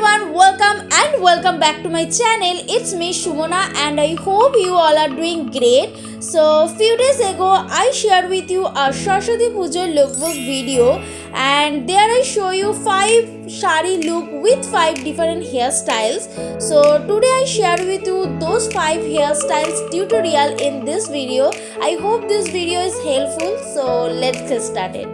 everyone, welcome back to my channel. It's me Sumana and I hope you all are doing great. So few days ago I shared with you a Saraswati Puja lookbook video and there I show you 5 saree look with 5 different hairstyles. So today I share with you those 5 hairstyles tutorial in this video. I hope this video is helpful. So let's get started.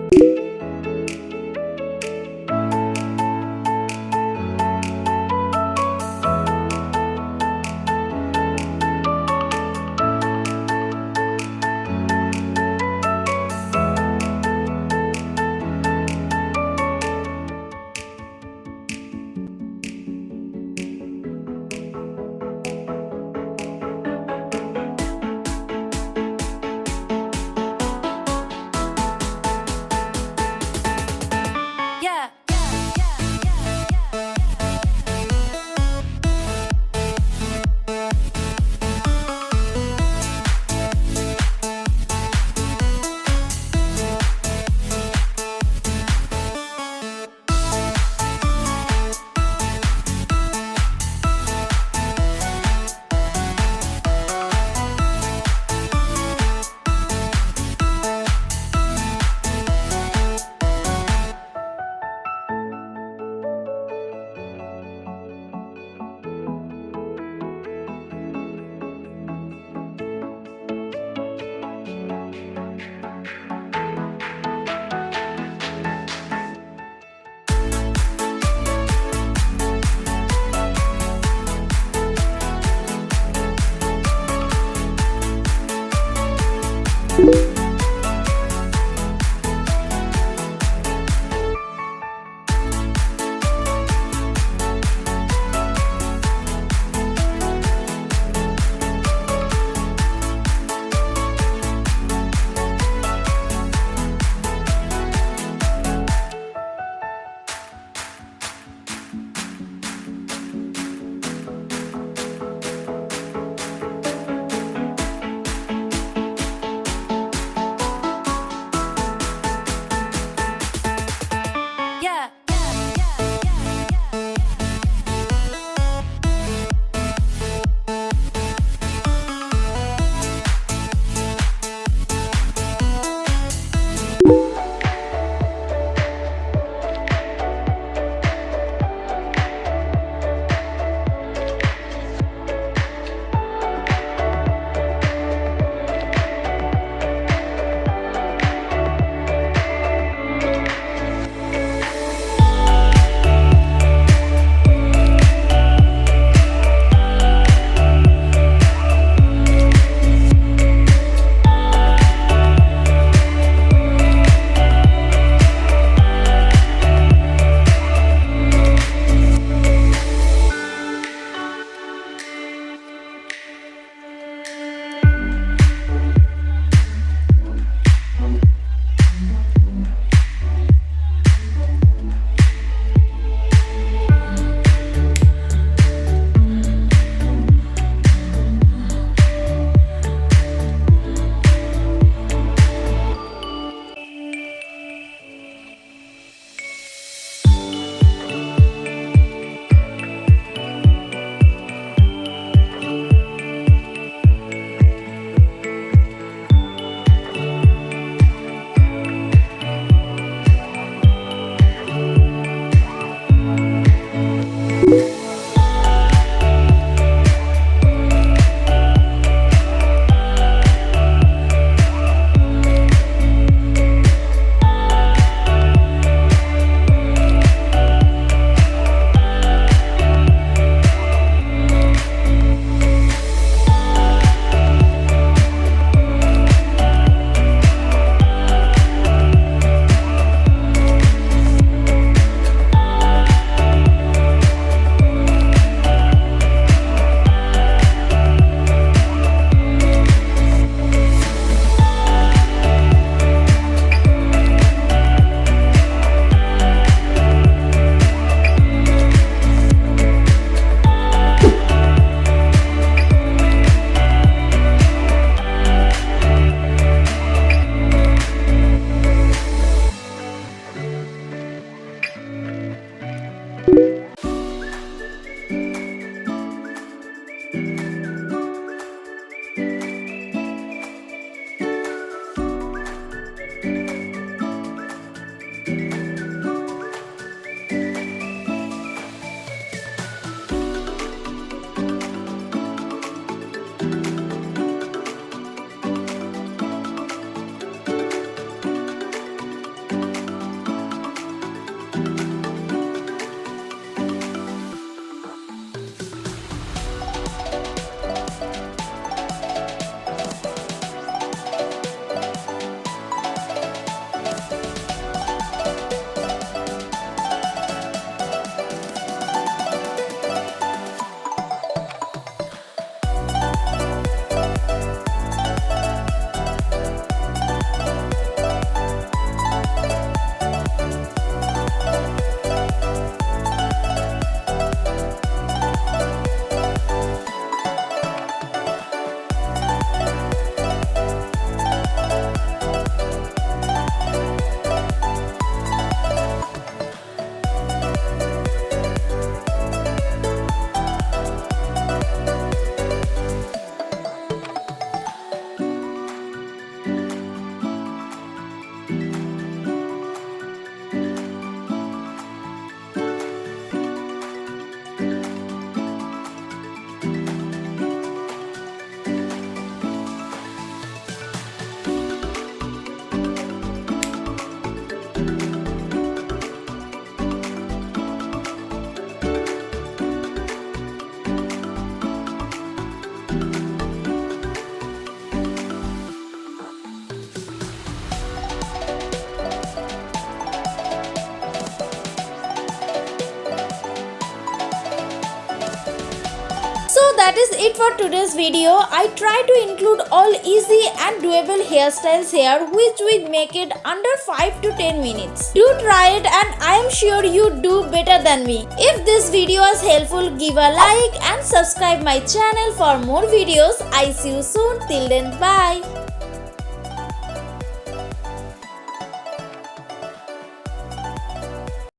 that is it for today's video. I try to include all easy and doable hairstyles here which will make it under 5 to 10 minutes. Do try it and I am sure you do better than me. If this video was helpful, give a like and subscribe my channel for more videos. I see you soon. Till then, bye.